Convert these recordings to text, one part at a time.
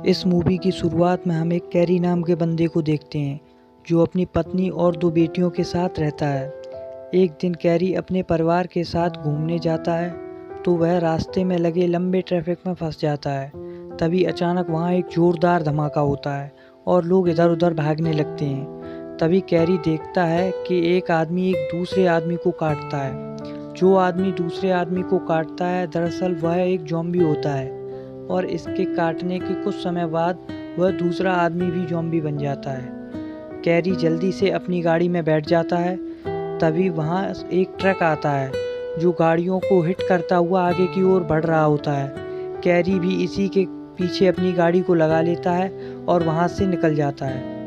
इस मूवी की शुरुआत में हम एक कैरी नाम के बंदे को देखते हैं जो अपनी पत्नी और 2 बेटियों के साथ रहता है। एक दिन कैरी अपने परिवार के साथ घूमने जाता है तो वह रास्ते में लगे लंबे ट्रैफिक में फंस जाता है। तभी अचानक वहाँ एक जोरदार धमाका होता है और लोग इधर उधर भागने लगते हैं। तभी कैरी देखता है कि एक आदमी एक दूसरे आदमी को काटता है। जो आदमी दूसरे आदमी को काटता है दरअसल वह एक ज़ॉम्बी होता है और इसके काटने के कुछ समय बाद वह दूसरा आदमी भी ज़ॉम्बी बन जाता है। कैरी जल्दी से अपनी गाड़ी में बैठ जाता है। तभी वहाँ एक ट्रक आता है जो गाड़ियों को हिट करता हुआ आगे की ओर बढ़ रहा होता है। कैरी भी इसी के पीछे अपनी गाड़ी को लगा लेता है और वहाँ से निकल जाता है।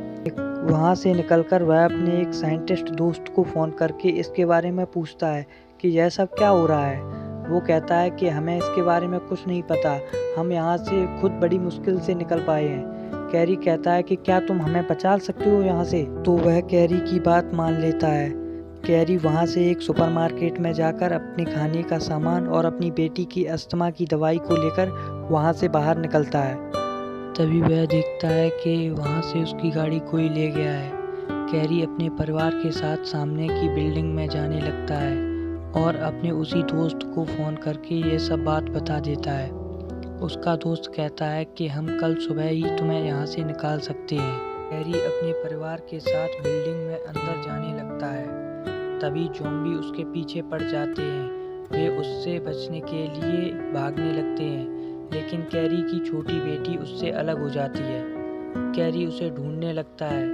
वहाँ से निकलकर वह अपने एक साइंटिस्ट दोस्त को फ़ोन करके इसके बारे में पूछता है कि यह सब क्या हो रहा है। वो कहता है कि हमें इसके बारे में कुछ नहीं पता, हम यहाँ से खुद बड़ी मुश्किल से निकल पाए हैं। कैरी कहता है कि क्या तुम हमें बचा सकते हो यहाँ से? तो वह कैरी की बात मान लेता है। कैरी वहाँ से एक सुपरमार्केट में जाकर अपने खाने का सामान और अपनी बेटी की अस्थमा की दवाई को लेकर वहाँ से बाहर निकलता है। तभी वह देखता है कि वहाँ से उसकी गाड़ी कोई ले गया है। कैरी अपने परिवार के साथ सामने की बिल्डिंग में जाने लगता है और अपने उसी दोस्त को फ़ोन करके ये सब बात बता देता है। उसका दोस्त कहता है कि हम कल सुबह ही तुम्हें यहाँ से निकाल सकते हैं। कैरी अपने परिवार के साथ बिल्डिंग में अंदर जाने लगता है। तभी ज़ॉम्बी उसके पीछे पड़ जाते हैं। वे उससे बचने के लिए भागने लगते हैं, लेकिन कैरी की छोटी बेटी उससे अलग हो जाती है। कैरी उसे ढूंढने लगता है।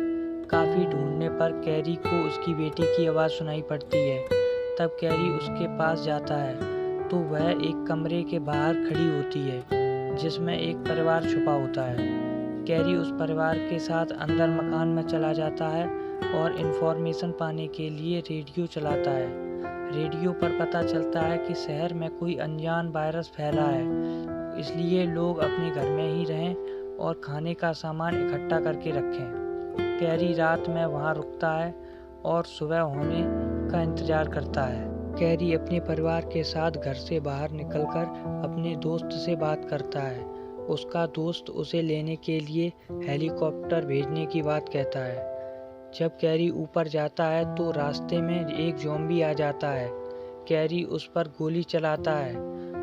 काफ़ी ढूंढने पर कैरी को उसकी बेटी की आवाज़ सुनाई पड़ती है। तब कैरी उसके पास जाता है तो वह एक कमरे के बाहर खड़ी होती है जिसमें एक परिवार छुपा होता है। कैरी उस परिवार के साथ अंदर मकान में चला जाता है और इन्फॉर्मेशन पाने के लिए रेडियो चलाता है। रेडियो पर पता चलता है कि शहर में कोई अनजान वायरस फैला है, इसलिए लोग अपने घर में ही रहें और खाने का सामान इकट्ठा करके रखें। कैरी रात में वहाँ रुकता है और सुबह होने का इंतज़ार करता है। कैरी अपने परिवार के साथ घर से बाहर निकलकर अपने दोस्त से बात करता है। उसका दोस्त उसे लेने के लिए हेलीकॉप्टर भेजने की बात कहता है। जब कैरी ऊपर जाता है तो रास्ते में एक ज़ॉम्बी आ जाता है। कैरी उस पर गोली चलाता है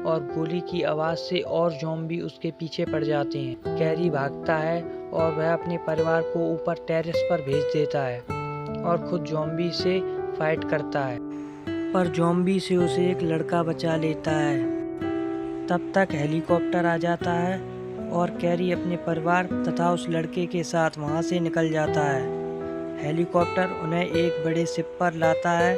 और गोली की आवाज़ से और ज़ॉम्बी उसके पीछे पड़ जाते हैं। कैरी भागता है और वह अपने परिवार को ऊपर टेरेस पर भेज देता है और खुद ज़ॉम्बी से फाइट करता है, पर ज़ॉम्बी से उसे एक लड़का बचा लेता है। तब तक हेलीकॉप्टर आ जाता है और कैरी अपने परिवार तथा उस लड़के के साथ वहाँ से निकल जाता है। हेलीकॉप्टर उन्हें एक बड़े शिप पर लाता है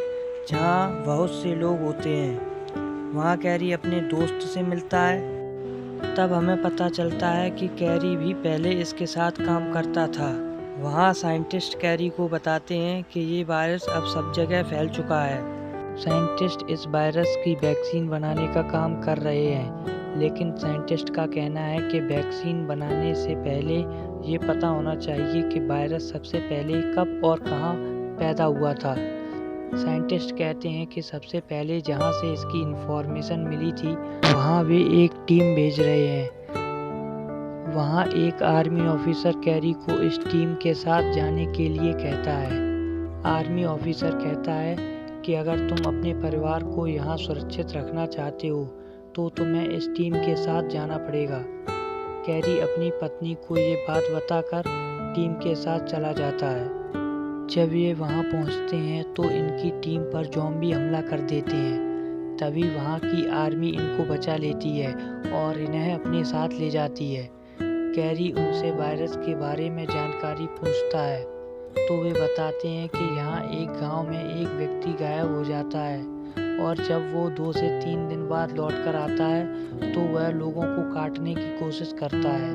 जहाँ बहुत से लोग होते हैं। वहाँ कैरी अपने दोस्त से मिलता है। तब हमें पता चलता है कि कैरी भी पहले इसके साथ काम करता था। वहाँ साइंटिस्ट कैरी को बताते हैं कि ये वायरस अब सब जगह फैल चुका है। साइंटिस्ट इस वायरस की वैक्सीन बनाने का काम कर रहे हैं, लेकिन साइंटिस्ट का कहना है कि वैक्सीन बनाने से पहले ये पता होना चाहिए कि वायरस सबसे पहले कब और कहाँ पैदा हुआ था। साइंटिस्ट कहते हैं कि सबसे पहले जहाँ से इसकी इन्फॉर्मेशन मिली थी वहाँ वे एक टीम भेज रहे हैं। वहाँ एक आर्मी ऑफिसर कैरी को इस टीम के साथ जाने के लिए कहता है। आर्मी ऑफिसर कहता है कि अगर तुम अपने परिवार को यहाँ सुरक्षित रखना चाहते हो तो तुम्हें इस टीम के साथ जाना पड़ेगा। कैरी अपनी पत्नी को ये बात बताकर टीम के साथ चला जाता है। जब ये वहाँ पहुँचते हैं तो इनकी टीम पर ज़ॉम्बी हमला कर देते हैं। तभी वहाँ की आर्मी इनको बचा लेती है और इन्हें अपने साथ ले जाती है। कैरी उनसे वायरस के बारे में जानकारी पूछता है तो वे बताते हैं कि यहाँ एक गांव में एक व्यक्ति गायब हो जाता है और जब वो 2 से 3 दिन बाद लौट कर आता है तो वह लोगों को काटने की कोशिश करता है।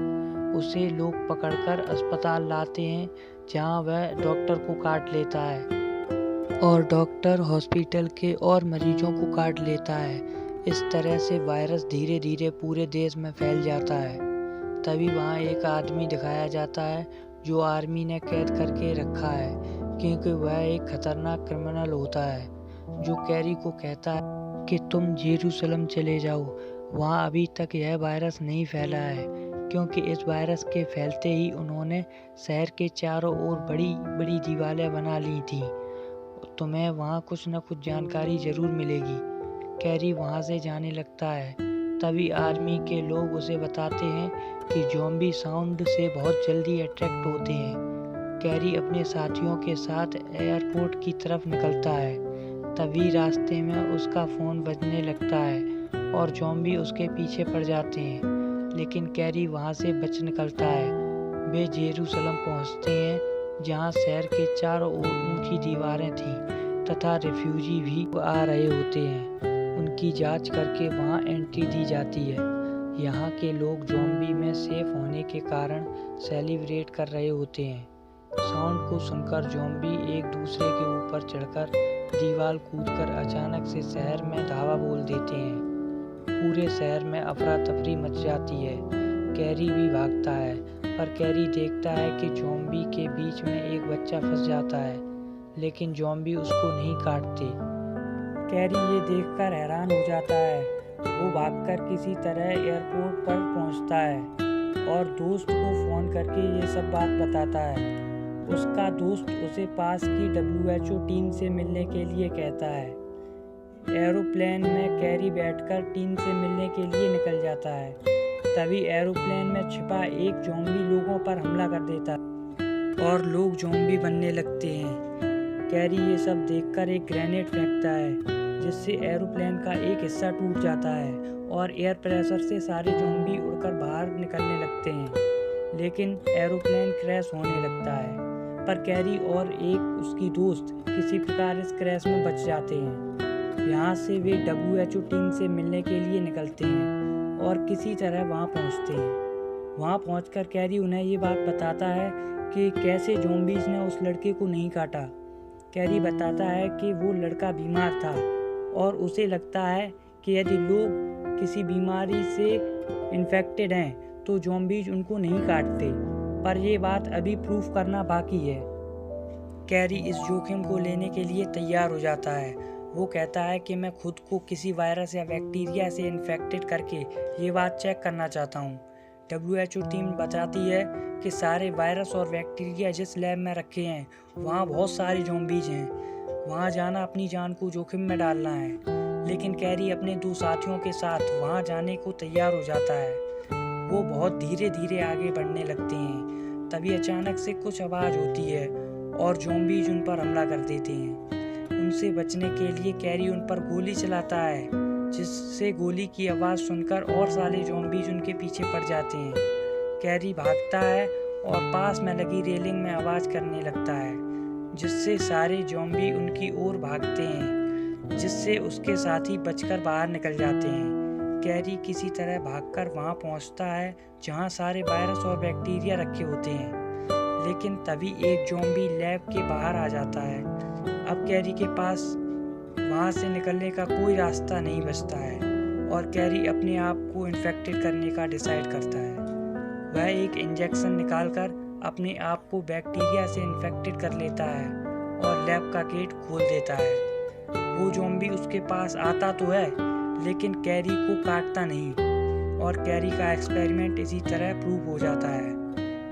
उसे लोग पकड़कर अस्पताल लाते हैं जहाँ वह डॉक्टर को काट लेता है और डॉक्टर हॉस्पिटल के और मरीजों को काट लेता है। इस तरह से वायरस धीरे धीरे पूरे देश में फैल जाता है। तभी वहाँ एक आदमी दिखाया जाता है जो आर्मी ने कैद करके रखा है क्योंकि वह एक खतरनाक क्रिमिनल होता है, जो कैरी को कहता है कि तुम जेरूसलम चले जाओ, वहाँ अभी तक यह वायरस नहीं फैला है। क्योंकि इस वायरस के फैलते ही उन्होंने शहर के चारों ओर बड़ी बड़ी दीवारें बना ली थी। तुम्हें वहाँ कुछ न कुछ जानकारी जरूर मिलेगी। कैरी वहाँ से जाने लगता है। तभी आर्मी के लोग उसे बताते हैं कि ज़ॉम्बी साउंड से बहुत जल्दी अट्रैक्ट होते हैं। कैरी अपने साथियों के साथ एयरपोर्ट की तरफ निकलता है। तभी रास्ते में उसका फ़ोन बजने लगता है और ज़ॉम्बी उसके पीछे पड़ जाते हैं, लेकिन कैरी वहाँ से बच निकलता है। वे जेरूसलम पहुँचते हैं, जहाँ शहर के चारों ओर ऊंची दीवारें थीं तथा रिफ्यूजी भी आ रहे होते हैं। उनकी जांच करके वहाँ एंट्री दी जाती है। यहाँ के लोग ज़ॉम्बी में सेफ होने के कारण सेलिब्रेट कर रहे होते हैं। साउंड को सुनकर ज़ॉम्बी एक दूसरे के ऊपर चढ़कर दीवार कूदकर अचानक से शहर में धावा बोल देते हैं। पूरे शहर में अफरा तफरी मच जाती है। कैरी भी भागता है, पर कैरी देखता है कि ज़ॉम्बी के बीच में एक बच्चा फंस जाता है, लेकिन ज़ॉम्बी उसको नहीं काटते। कैरी ये देखकर हैरान हो जाता है। वो भागकर किसी तरह एयरपोर्ट पर पहुंचता है और दोस्त को फ़ोन करके ये सब बात बताता है। उसका दोस्त उसे पास की WHO टीम से मिलने के लिए कहता है। एरोप्लेन में कैरी बैठकर टीम से मिलने के लिए निकल जाता है। तभी एरोप्लेन में छिपा एक ज़ॉम्बी लोगों पर हमला कर देता है और लोग ज़ॉम्बी बनने लगते हैं। कैरी ये सब देखकर एक ग्रेनेड फेंकता है, जिससे एरोप्लेन का एक हिस्सा टूट जाता है और एयर प्रेशर से सारे ज़ॉम्बी उड़कर बाहर निकलने लगते हैं, लेकिन एरोप्लेन क्रैश होने लगता है। पर कैरी और एक उसकी दोस्त किसी प्रकार इस क्रैश में बच जाते हैं। यहाँ से वे WHO टीम से मिलने के लिए निकलते हैं और किसी तरह वहाँ पहुँचते हैं। वहाँ पहुँचकर कैरी उन्हें ये बात बताता है कि कैसे ज़ॉम्बीज़ ने उस लड़के को नहीं काटा। कैरी बताता है कि वो लड़का बीमार था और उसे लगता है कि यदि लोग किसी बीमारी से इन्फेक्टेड हैं तो ज़ॉम्बीज़ उनको नहीं काटते, पर ये बात अभी प्रूफ करना बाकी है। कैरी इस जोखिम को लेने के लिए तैयार हो जाता है। वो कहता है कि मैं खुद को किसी वायरस या बैक्टीरिया से इन्फेक्टेड करके ये बात चेक करना चाहता हूँ। WHO टीम बताती है कि सारे वायरस और बैक्टीरिया जिस लैब में रखे हैं वहाँ बहुत सारे ज़ॉम्बीज़ हैं। वहाँ जाना अपनी जान को जोखिम में डालना है, लेकिन कैरी अपने 2 साथियों के साथ वहाँ जाने को तैयार हो जाता है। वो बहुत धीरे धीरे आगे बढ़ने लगते हैं। तभी अचानक से कुछ आवाज़ होती है और ज़ॉम्बीज़ उन पर हमला कर देते हैं। उनसे बचने के लिए कैरी उन पर गोली चलाता है, जिससे गोली की आवाज़ सुनकर और सारे ज़ॉम्बीज़ उनके पीछे पड़ जाते हैं। कैरी भागता है और पास में लगी रेलिंग में आवाज़ करने लगता है, जिससे सारे ज़ॉम्बी उनकी ओर भागते हैं, जिससे उसके साथी बचकर बाहर निकल जाते हैं। कैरी किसी तरह भागकर वहाँ पहुँचता है जहाँ सारे वायरस और बैक्टीरिया रखे होते हैं, लेकिन तभी एक ज़ॉम्बी लैब के बाहर आ जाता है। अब कैरी के पास वहाँ से निकलने का कोई रास्ता नहीं बचता है और कैरी अपने आप को इन्फेक्टेड करने का डिसाइड करता है। वह एक इंजेक्शन निकालकर अपने आप को बैक्टीरिया से इन्फेक्टेड कर लेता है और लैब का गेट खोल देता है। वो ज़ॉम्बी उसके पास आता तो है, लेकिन कैरी को काटता नहीं और कैरी का एक्सपेरिमेंट इसी तरह प्रूव हो जाता है।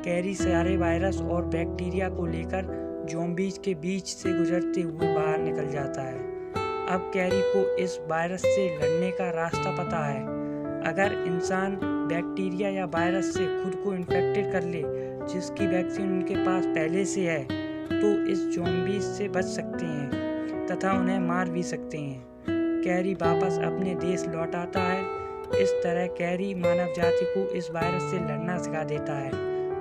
कैरी सारे वायरस और बैक्टीरिया को लेकर ज़ॉम्बीज़ के बीच से गुजरते हुए बाहर निकल जाता है। अब कैरी को इस वायरस से लड़ने का रास्ता पता है। अगर इंसान बैक्टीरिया या वायरस से खुद को इन्फेक्टेड कर ले, जिसकी वैक्सीन उनके पास पहले से है, तो इस ज़ॉम्बीज़ से बच सकते हैं तथा उन्हें मार भी सकते हैं। कैरी वापस अपने देश लौट आता है। इस तरह कैरी मानव जाति को इस वायरस से लड़ना सिखा देता है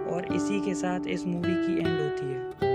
और इसी के साथ इस मूवी की एंड होती है।